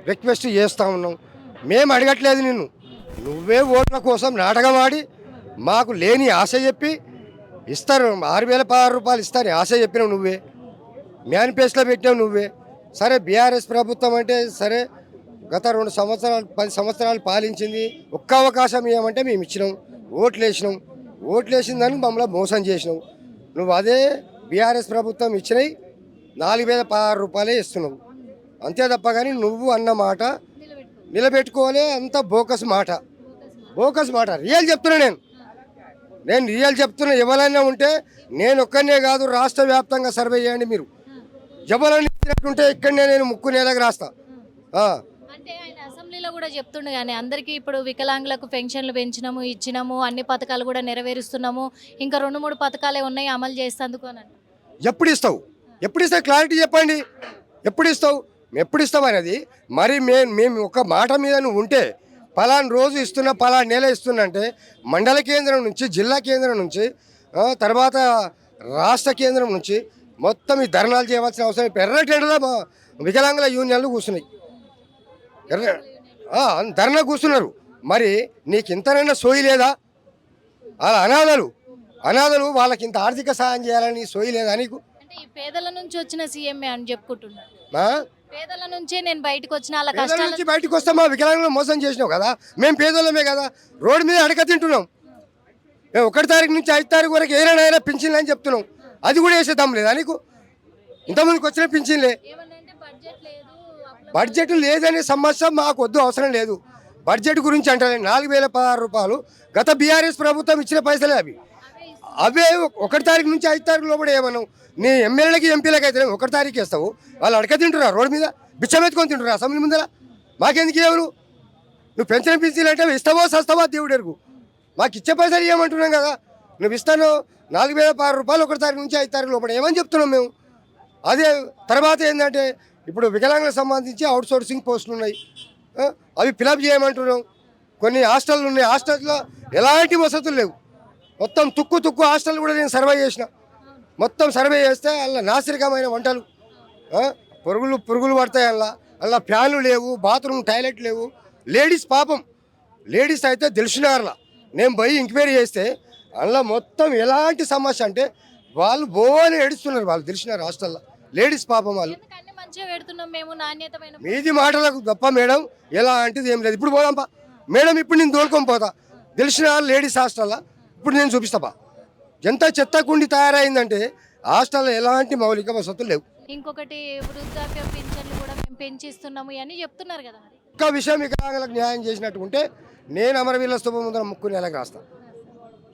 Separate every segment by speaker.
Speaker 1: Request చేస్తూ ఉన్నాం. మేము అడగట్లేదు నిన్ను, నువ్వే ఓట్ల కోసం నాటకం ఆడి మాకు లేని ఆశ చెప్పి ఇస్తారు 6,016 ఇస్తారని ఆశ చెప్పినావు నువ్వే, మేనిఫెస్టోలో పెట్టినావు నువ్వే. సరే బీఆర్ఎస్ ప్రభుత్వం అంటే సరే గత 2 సంవత్సరాలు 10 సంవత్సరాలు పాలించింది, ఒక్క అవకాశం ఇవ్వమంటే మేము ఇచ్చినాం, ఓట్లు వేసినాం. ఓట్లు వేసిన దానికి మమ్మల్ని మోసం చేసినావు. నువ్వు అదే బీఆర్ఎస్ ప్రభుత్వం ఇచ్చినవి 4,016 ఇస్తున్నావు, అంతే తప్ప. కానీ నువ్వు అన్న మాట నిలబెట్టుకోలే, అంత బోకస్ మాట, బోకస్ మాట. రియల్ చెప్తున్నా నేను రియల్ చెప్తున్నా. ఎవరైనా ఉంటే నేను ఒక్కనే కాదు, రాష్ట్ర వ్యాప్తంగా సర్వే చేయండి మీరు. ఎవరైనా ఇచ్చినట్టుంటే ఇక్కడనే నేను ముక్కు నేలకు రాస్తా.
Speaker 2: అంటే ఆయన అసెంబ్లీలో కూడా చెప్తుండే కానీ అందరికీ ఇప్పుడు వికలాంగులకు పెన్షన్లు పెంచినాము, ఇచ్చినాము, అన్ని పథకాలు కూడా నెరవేరుస్తున్నాము, ఇంకా 2-3 పథకాలే ఉన్నాయి అమలు చేస్తేందుకు అని అంటారు.
Speaker 1: ఎప్పుడు ఇస్తావు, ఎప్పుడు ఇస్తావు క్లారిటీ చెప్పండి. ఎప్పుడు ఇస్తావు, ఎప్పుడు ఇస్తావు అనేది. మరి మేము ఒక మాట మీద నువ్వు ఉంటే పలానా రోజు ఇస్తున్నా, పలానా నెల ఇస్తున్నా అంటే మండల కేంద్రం నుంచి, జిల్లా కేంద్రం నుంచి, తర్వాత రాష్ట్ర కేంద్రం నుంచి మొత్తం ఈ ధర్నాలు చేయవలసిన అవసరం. ఎర్రటెండలో వికలాంగుల యూనియన్లు కూర్చున్నాయి, ధర్నా కూర్చున్నారు. మరి నీకు ఇంతనైనా సోయి లేదా? అలా అనాథలు వాళ్ళకి ఇంత ఆర్థిక సహాయం చేయాలని సోయి లేదా నీకు?
Speaker 2: అంటే ఈ పేదల నుంచి వచ్చిన సీఎంఏ అని చెప్పుకుంటున్నారు. పేదల నుంచే నేను బయటకు వచ్చిన వాళ్ళ
Speaker 1: పేదల
Speaker 2: కష్టాల
Speaker 1: నుంచి బయటకు వస్తామా? వికలాంగులను మోసం చేసినావు కదా, మేము పేదలమే కదా, రోడ్డు మీద అడక తింటున్నాం. మేము 1 తారీఖు నుంచి 5 తారీఖు వరకు ఏదైనా పింఛన్లు అని చెప్తున్నాం, అది కూడా వేసేద్దాం లేదా నీకు? ఇంతమందికి వచ్చిన పింఛన్లే.
Speaker 2: ఏమనంటే బడ్జెట్ లేదు,
Speaker 1: బడ్జెట్ లేదనే సమస్య మాకు వద్దు, అవసరం లేదు. బడ్జెట్ గురించి అంటే 4,016 గత బీఆర్ఎస్ ప్రభుత్వం ఇచ్చిన పైసలే అవే 1 తారీఖు నుంచి 5 తారీఖు లోపల ఏమన్నావు? నీ ఎమ్మెల్యేలకి ఎంపీలకి అయితే 1 తారీఖు వేస్తావు, వాళ్ళు అడక తింటున్నారు, రోడ్డు మీద బిచ్చమెత్తుకొని తింటున్నారు అసెంబ్లీ ముందర. మాకెందుకు ఇవ్వను? నువ్వు పెంచిన పింఛన్లు అంటే ఇస్తావో సస్తావో దేవుడు ఎరుగు, మాకు ఇచ్చే పైసలు ఇవ్వమంటున్నాం కదా. నువ్వు ఇస్తాను 4,016 1 తారీఖు నుంచి 5 తారీఖు లోపల ఏమని చెప్తున్నాం మేము. అదే తర్వాత ఏంటంటే ఇప్పుడు వికలాంగులకు సంబంధించి అవుట్ సోర్సింగ్ పోస్టులు ఉన్నాయి, అవి ఫిలప్ చేయమంటున్నాం. కొన్ని హాస్టళ్ళు ఉన్నాయి, హాస్టల్లో ఎలాంటి వసతులు లేవు, మొత్తం తుక్కు హాస్టల్ కూడా నేను సర్వే చేసిన. మొత్తం సర్వే చేస్తే అలా నాసిరకమైన వంటలు, పురుగులు పడతాయి, అలా ఫ్యాన్లు లేవు, బాత్రూమ్ టాయిలెట్ లేవు. లేడీస్ పాపం, లేడీస్ అయితే తెలిసినారలా నేను పోయి ఎంక్వైరీ చేస్తే అందులో మొత్తం ఎలాంటి సమస్య అంటే వాళ్ళు బోని ఏడుస్తున్నారు, వాళ్ళు తెలిసినారు హాస్టల్లో లేడీస్ పాపం. వాళ్ళు
Speaker 2: ఎందుకన్నీ మంచిగా పెడుతున్నాం మేము, నాణ్యతమైన
Speaker 1: మీది మాటలకు తప్ప మేడం ఎలాంటిది ఏం లేదు. ఇప్పుడు పోదాంపా మేడం, ఇప్పుడు నేను తోలుకొని పోతా తెలిసిన లేడీస్ హాస్టల్లో, ఇప్పుడు నేను చూపిస్తాపా. ఎంత చెత్తకుండి తయారైందంటే హాస్టల్లో ఎలాంటి మౌలిక వసతులు లేవు.
Speaker 2: ఇంకొకటి వృద్ధాప్య పింఛన్లు కూడా మేము పెంచిస్తున్నాము అని చెప్తున్నారు కదా. మరి
Speaker 1: ఒక్క విషయం వికలాంగులకు న్యాయం చేసినట్టు ఉంటే నేను అమరవీరుల స్తూపం ముందర ముక్కు నేలకు రాస్తా.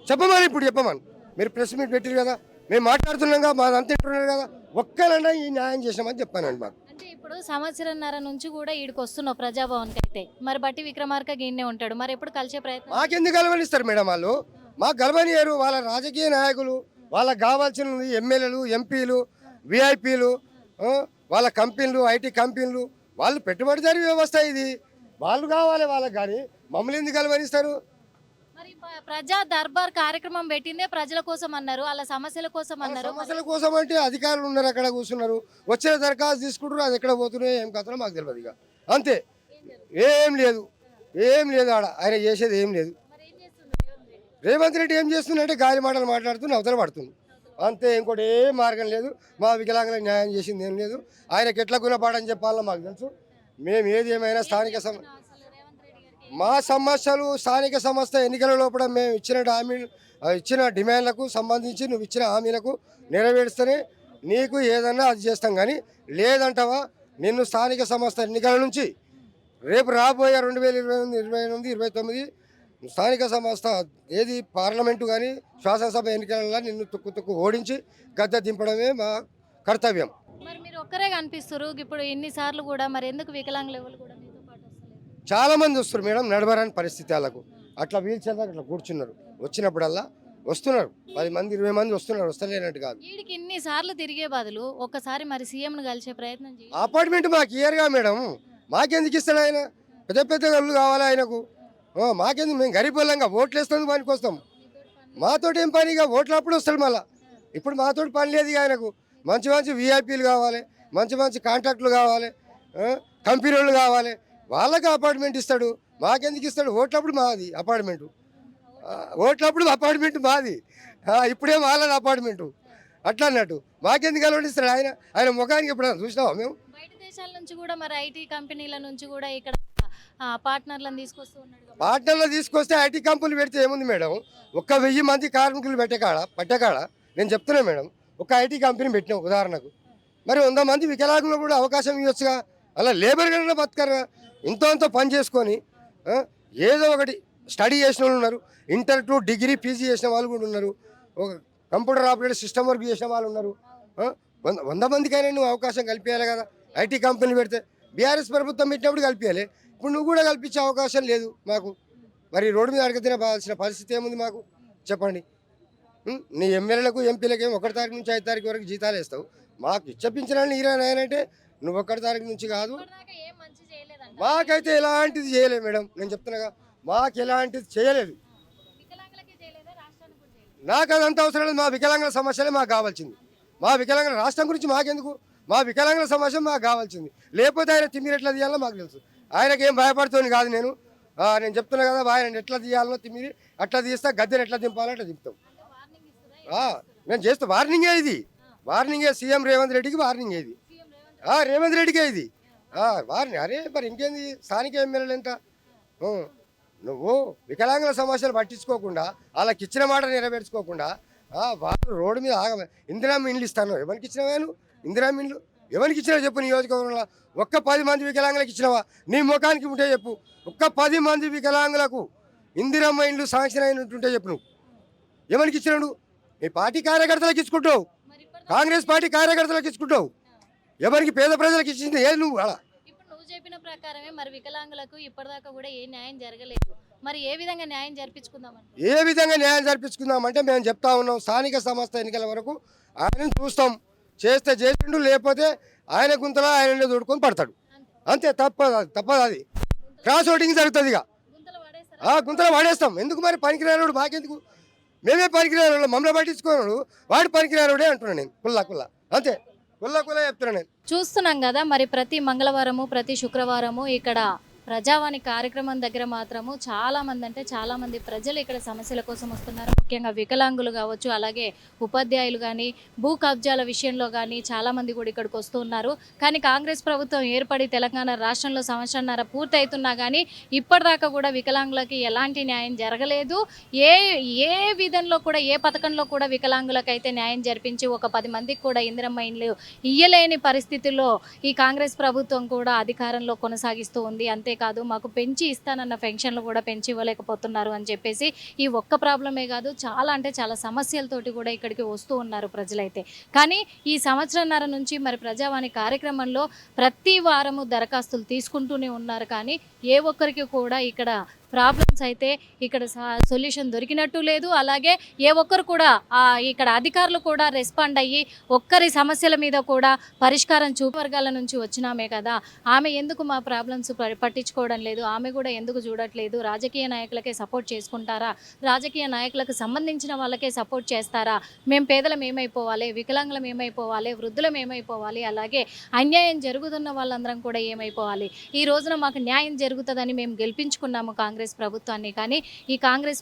Speaker 1: చెప్పమని ఇప్పుడు చెప్పమని మీరు ప్రెస్ మీట్ పెట్టారు కదా, మేము మాట్లాడుతున్నాగా, మాదంతా తింటున్నారు కదా, ఒక్కరైనా ఈ న్యాయం చేసినామని చెప్పానండి మాకు.
Speaker 2: అంటే ఇప్పుడు 1.5 నుంచి కూడా ఈడికి వస్తున్నావు ప్రజాభవన్కి అయితే, మరి బట్టి విక్రమార్క గిన్నే ఉంటాడు, మరి ఎప్పుడు కలిసే ప్రయత్నం?
Speaker 1: మాకెందుకు గెలవనిస్తారు మేడం వాళ్ళు? మాకు గెలవనియరు. వాళ్ళ రాజకీయ నాయకులు, వాళ్ళకి కావాల్సిన ఎమ్మెల్యేలు, ఎంపీలు, విఐపీలు, వాళ్ళ కంపెనీలు, ఐటీ కంపెనీలు, వాళ్ళు పెట్టుబడిదారీ వ్యవస్థ ఇది, వాళ్ళు కావాలి వాళ్ళకి. కానీ మమ్మల్ని ఎందుకు గెలవనిస్తారు?
Speaker 2: మరి ప్రజా దర్బార్ కార్యక్రమం పెట్టిందే ప్రజల కోసం అన్నారు, వాళ్ళ సమస్యల కోసం అన్నారు.
Speaker 1: సమస్యల కోసం అంటే అధికారులు ఉన్నారు, అక్కడ కూర్చున్నారు, వచ్చిన దరఖాస్తు తీసుకుంటారు, అది ఎక్కడ పోతున్నాయో ఏం కథలో మాకు తెలియదు. ఇక అంతే, ఏం లేదు ఆడ ఆయన చేసేది ఏం లేదు. రేవంత్ రెడ్డి ఏం చేస్తుందంటే గాలి మాటలు మాట్లాడుతూ అవతల పడుతుంది అంతే, ఇంకోటి ఏ మార్గం లేదు. మా వికలాంగులకు న్యాయం చేసింది ఏం లేదు. ఆయనకి ఎట్లా గుణపాఠం చెప్పాలో మాకు తెలుసు. మేము ఏది ఏమైనా మా సమస్యలు స్థానిక సంస్థ ఎన్నికల లోపల మేము ఇచ్చిన డిమాండ్లకు సంబంధించి నువ్వు ఇచ్చిన హామీలకు నెరవేరుస్తేనే నీకు ఏదన్నా అది చేస్తాం. కానీ లేదంటావా నిన్ను స్థానిక సంస్థ ఎన్నికల నుంచి రేపు రాబోయే 2028, 2029 స్థానిక సంస్థ ఏది పార్లమెంటు కానీ శాసనసభ ఎన్నికలలో నిన్ను తుక్కు ఓడించి గద్దె దింపడమే మా కర్తవ్యం.
Speaker 2: మరి మీరు ఒక్కరే కనిపిస్తారు ఇప్పుడు ఇన్నిసార్లు కూడా, మరి ఎందుకు వికలాంగులు ఎవరు కూడా మీతో పాటు వస్తలేరు?
Speaker 1: చాలా మంది వస్తారు మేడం, నడవరాని పరిస్థితి వాళ్ళకు. అట్లా వీల్ చైర్ అట్లా కూర్చున్నారు, వచ్చినప్పుడల్లా వస్తున్నారు 10 మంది 20 మంది వస్తున్నారు, వస్తలేనట్టు కాదు.
Speaker 2: వీడికి ఇన్నిసార్లు తిరిగే బదులు ఒక్కసారి మరి సీఎంను కలిసే ప్రయత్నం చేయండి.
Speaker 1: అపార్ట్మెంట్ మాకు ఇయర్గా మేడం, మాకెందుకు ఇస్తాడు ఆయన? పెద్ద గల్లు కావాలి ఆయనకు, మాకెందుకు? మేము గరీబ్ వాళ్ళంగా ఓట్లు వేస్తాం, పనికి వస్తాం. మాతోటి ఏం పనిగా ఓట్లు అప్పుడు వస్తాడు మళ్ళీ. ఇప్పుడు మాతోటి పని లేదు ఆయనకు. మంచి విఐపీలు కావాలి, మంచి కాంట్రాక్టులు కావాలి, కంపెనీ వాళ్ళు కావాలి, వాళ్ళకి అపార్ట్మెంట్ ఇస్తాడు. మాకెందుకు ఇస్తాడు? ఓట్లప్పుడు మాది అపార్ట్మెంటు, ఓట్లప్పుడు అపార్ట్మెంట్ మాది, ఇప్పుడే వాళ్ళది అపార్ట్మెంటు అట్లా అన్నట్టు. మాకెందుకు అలవాటు ఇస్తాడు ఆయన? ఆయన ముఖానికి ఎప్పుడైనా చూసినావా మేము?
Speaker 2: బయట దేశాల నుంచి కూడా మరి ఐటీ కంపెనీల నుంచి కూడా ఇక్కడ పార్ట్నర్లను తీసుకొస్తూ ఉన్నాడు కదా.
Speaker 1: పార్ట్నర్లో తీసుకొస్తే ఐటీ కంపెనీలు పెడితే ఏముంది మేడం? 1000 మంది కార్మికులు పట్టేకాడ నేను చెప్తున్నా మేడం, ఒక ఐటీ కంపెనీ పెట్టినాం ఉదాహరణకు, మరి 100 మంది వికలాంగులు కూడా అవకాశం ఇవ్వచ్చుగా. అలా లేబర్ కన్నా బతకరుగా, ఎంతో పని చేసుకొని ఏదో ఒకటి స్టడీ చేసిన వాళ్ళు ఉన్నారు, ఇంటర్ టు డిగ్రీ పీజీ చేసిన వాళ్ళు కూడా ఉన్నారు, ఒక కంప్యూటర్ ఆపరేటర్ సిస్టమ్ వర్క్ చేసిన వాళ్ళు ఉన్నారు. 100 మందికైనా నువ్వు అవకాశం కల్పించాలి కదా. ఐటీ కంపెనీ పెడితే బీఆర్ఎస్ ప్రభుత్వం పెట్టినప్పుడు కల్పించాలి, ఇప్పుడు నువ్వు కూడా కల్పించే అవకాశం లేదు మాకు. మరి రోడ్డు మీద అడగ తినవలసిన పరిస్థితి ఏముంది మాకు చెప్పండి? నీ ఎమ్మెల్యేలకు ఎంపీలకు 1 తారీఖు నుంచి 5 తారీఖు వరకు జీతాలు వేస్తావు, మాకు ఇచ్చపించడానికి ఈరానంటే నువ్వు 1 తారీఖు నుంచి కాదు.
Speaker 2: ఇప్పటిదాకా ఏం మంచి చేయలేదంట.
Speaker 1: మాకైతే ఎలాంటిది చేయలేదు మేడం, నేను చెప్తున్నాగా, మాకు ఎలాంటిది చేయలేదు.
Speaker 2: వికలాంగులకి చేయలేదా, రాష్ట్రానికి కూడా చేయలేదు.
Speaker 1: నాకు అదంతా అవసరం లేదు. మా వికలాంగుల సమస్యలే మాకు కావాల్సింది. మా వికలాంగుల రాష్ట్రం గురించి మాకెందుకు? మా వికలాంగుల సమస్య మాకు కావాల్సింది. లేకపోతే ఆయన తిమ్మిరి ఎట్లా తీయాలో మాకు తెలుసు. ఆయనకి ఏం భయపడుతుంది కాదు నేను చెప్తున్నా కదా, ఆయన ఎట్లా తీయాలో తిమ్మిరి అట్లా తీస్తా, గద్దెని ఎట్లా దింపాలో అట్లా దింపుతాం.
Speaker 2: అంటే వార్నింగ్ ఇస్తురా
Speaker 1: మేము చేస్తాం. వార్నింగే ఇది, వార్నింగే. సీఎం రేవంత్ రెడ్డికి వార్నింగ్ ఇది,
Speaker 2: సీఎం రేవంత్
Speaker 1: రేవంత్ రెడ్డికే ఇది వార్నింగ్. అరే మరి ఇంకేంది, స్థానిక ఎమ్మెల్యేలు ఎంత నువ్వు వికలాంగుల సమస్యలు పట్టించుకోకుండా, వాళ్ళకి ఇచ్చిన మాట నెరవేర్చుకోకుండా వాళ్ళు రోడ్డు మీద ఇందిరామ్మ ఇండ్లు ఇస్తాను. ఎవరికి ఇచ్చినవా నువ్వు ఇందిరామ్మ ఇండ్లు? ఎవరికి ఇచ్చినావు చెప్పు? నియోజకవర్గంలో 10 మంది వికలాంగులకు ఇచ్చినావా? నీ ముఖానికి ఉంటే చెప్పు. 10 మంది వికలాంగులకు ఇందిరమ్మ ఇండ్లు శాంక్షన్ అయినట్టుంటే చెప్పు. నువ్వు ఎవరికి ఇచ్చినావు? నువ్వు నీ పార్టీ కార్యకర్తలకు ఇచ్చుకుంటావు,
Speaker 2: మరి ఇప్పటిదాకా
Speaker 1: కాంగ్రెస్ పార్టీ కార్యకర్తలకు ఇచ్చుకుంటావు. ఎవరికి? పేద ప్రజలకు ఇచ్చింది ఏది నువ్వు? అలా
Speaker 2: ఇప్పుడు నువ్వు చెప్పిన ప్రకారమే మరి వికలాంగులకు ఇప్పటిదాకా కూడా ఏ న్యాయం జరగలేదు. మరి ఏ విధంగా న్యాయం జరిపించుకుందామని?
Speaker 1: ఏ విధంగా న్యాయం జరిపించుకుందామంటే మేము చెప్తా ఉన్నాం, స్థానిక సంస్థ ఎన్నికల వరకు ఆయనను చూస్తాం. చేస్తే చేసిండు, లేకపోతే ఆయన గుంతలో ఆయన దొడుకొని పడతాడు, అంతే. తప్పదు అది. క్రాస్ ఓటింగ్ జరుగుతుంది. ఇక
Speaker 2: గుంతలు పడేస్తారా?
Speaker 1: గుంతలో పడేస్తాం. ఎందుకు మరి? పనికిరాడు మాకెందుకు? మేమే పనికిరాడు, మమ్మల్ని పట్టించుకోడు వాడు పనికిరాడే అంటున్నాను నేను. కుల్లా అంతే, కుల్లా చెప్తున్నాను నేను.
Speaker 2: చూస్తున్నాం కదా, మరి ప్రతి మంగళవారము ప్రతి శుక్రవారము ఇక్కడ ప్రజావాణి కార్యక్రమం దగ్గర మాత్రము చాలా మంది ప్రజలు ఇక్కడ సమస్యల కోసం వస్తున్నారు. ముఖ్యంగా వికలాంగులు కావచ్చు, అలాగే ఉపాధ్యాయులు కానీ, భూ కబ్జాల విషయంలో కానీ చాలామంది కూడా ఇక్కడికి వస్తూ ఉన్నారు. కానీ కాంగ్రెస్ ప్రభుత్వం ఏర్పడి తెలంగాణ రాష్ట్రంలో సంవత్సరంన్నర పూర్తి అవుతున్నా కానీ ఇప్పటిదాకా కూడా వికలాంగులకి ఎలాంటి న్యాయం జరగలేదు. ఏ విధంలో కూడా, ఏ పథకంలో కూడా వికలాంగులకైతే న్యాయం జరిపించి ఒక 10 మందికి కూడా ఇందిరమ్మ ఇండ్లు ఇయ్యలేని పరిస్థితుల్లో ఈ కాంగ్రెస్ ప్రభుత్వం కూడా అధికారంలో కొనసాగిస్తూ ఉంది. అంతేకాదు, మాకు పెంచి ఇస్తానన్న పెన్షన్లు కూడా పెంచి ఇవ్వలేకపోతున్నారు అని చెప్పేసి ఈ ఒక్క ప్రాబ్లమే కాదు, చాలా సమస్యలతోటి కూడా ఇక్కడికి వస్తూ ఉన్నారు ప్రజలైతే. కానీ ఈ సంవత్సరంన్నర నుంచి మరి ప్రజావాణి కార్యక్రమంలో ప్రతి వారము దరఖాస్తులు తీసుకుంటూనే ఉన్నారు. కానీ ఏ ఒక్కరికి కూడా ఇక్కడ ప్రాబ్లమ్స్ అయితే ఇక్కడ సొల్యూషన్ దొరికినట్టు లేదు. అలాగే ఏ ఒక్కరు కూడా ఇక్కడ అధికారులు కూడా రెస్పాండ్ అయ్యి ఒక్కరి సమస్యల మీద కూడా పరిష్కారం వర్గాల నుంచి వచ్చినామే కదా, ఆమె ఎందుకు మా ప్రాబ్లమ్స్ పట్టించుకోవడం లేదు, ఆమె కూడా ఎందుకు చూడట్లేదు, రాజకీయ నాయకులకే సపోర్ట్ చేసుకుంటారా, రాజకీయ నాయకులకు సంబంధించిన వాళ్ళకే సపోర్ట్ చేస్తారా, మేము పేదలం ఏమైపోవాలి, వికలాంగులం ఏమైపోవాలి, వృద్ధులం ఏమైపోవాలి, అలాగే అన్యాయం జరుగుతున్న వాళ్ళందరం కూడా ఏమైపోవాలి. ఈ రోజున మాకు న్యాయం జరుగుతుందని మేము గెలిపించుకున్నాము కాంగ్రెస్ ప్రభుత్వాన్ని. కానీ ఈ కాంగ్రెస్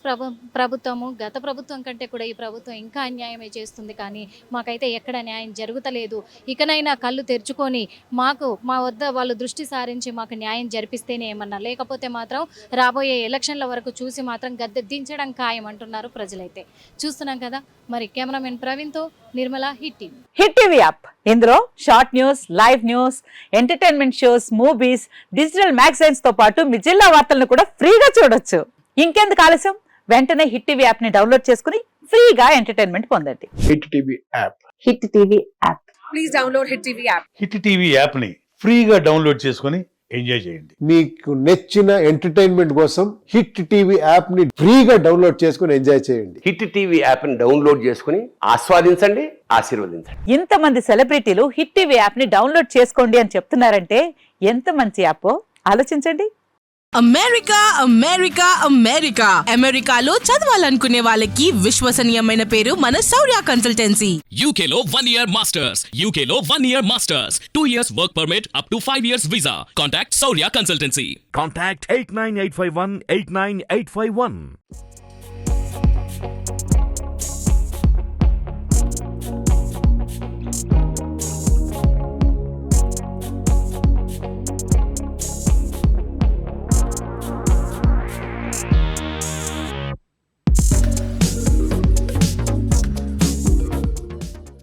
Speaker 2: ప్రభుత్వము గత ప్రభుత్వం కంటే కూడా ఈ ప్రభుత్వం ఇంకా అన్యాయమే చేస్తుంది. కానీ మాకైతే ఎక్కడ న్యాయం జరుగుతలేదు. ఇకనైనా కళ్ళు తెరుచుకొని మా వద్ద వాళ్ళు దృష్టి సారించి మాకు న్యాయం జరిపిస్తేనే ఏమన్నా, లేకపోతే మాత్రం రాబోయే ఎలక్షన్ల వరకు చూసి మాత్రం గద్దె దించడం ఖాయం అంటున్నారు ప్రజలైతే. చూస్తున్నాం కదా. మరి కెమెరామెన్ ప్రవీణ్తో Nirmala, hit TV.
Speaker 3: Hit TV app, ఇందులో short news, live news, entertainment shows, movies, digital magazines తో పాటు మీ జిల్లా వార్తలను కూడా ఫ్రీగా చూడొచ్చు. ఇంకెందుకు ఆలస్యం, వెంటనే హిట్ టీవీ యాప్ ని డౌన్లోడ్ చేసుకుని ఫ్రీగా ఎంటర్టైన్మెంట్ పొందండి.
Speaker 4: Hit TV app.
Speaker 3: Hit TV app.
Speaker 5: Please download hit TV app.
Speaker 6: Hit TV app ని ఫ్రీగా డౌన్లోడ్ చేసుకొని ఎంజాయ్ చేయండి.
Speaker 4: మీకు నచ్చిన ఎంటర్టైన్మెంట్ కోసం హిట్ టీవీ యాప్ ని ఫ్రీగా డౌన్లోడ్ చేసుకొని ఎంజాయ్ చేయండి.
Speaker 7: హిట్ టీవీ యాప్ ని డౌన్లోడ్ చేసుకుని ఆస్వాదించండి, ఆశీర్వదించండి.
Speaker 3: ఇంతమంది సెలబ్రిటీలు హిట్ టీవీ యాప్ ని డౌన్లోడ్ చేసుకోండి అని చెప్తున్నారంటే ఎంత మంచి యాప్ ఆలోచించండి.
Speaker 5: అమెరికా అమెరికా అమెరికా అమెరికాలో చదవాలనుకునే వాళ్ళకి విశ్వసనీయమైన పేరు మన శౌర్య కన్సల్టెన్సీ.
Speaker 8: UK లో 1 year masters. UK లో 1 year masters. 2 years work permit up to 5 years visa. Contact Saurya Consultancy.
Speaker 9: Contact 89851 89851.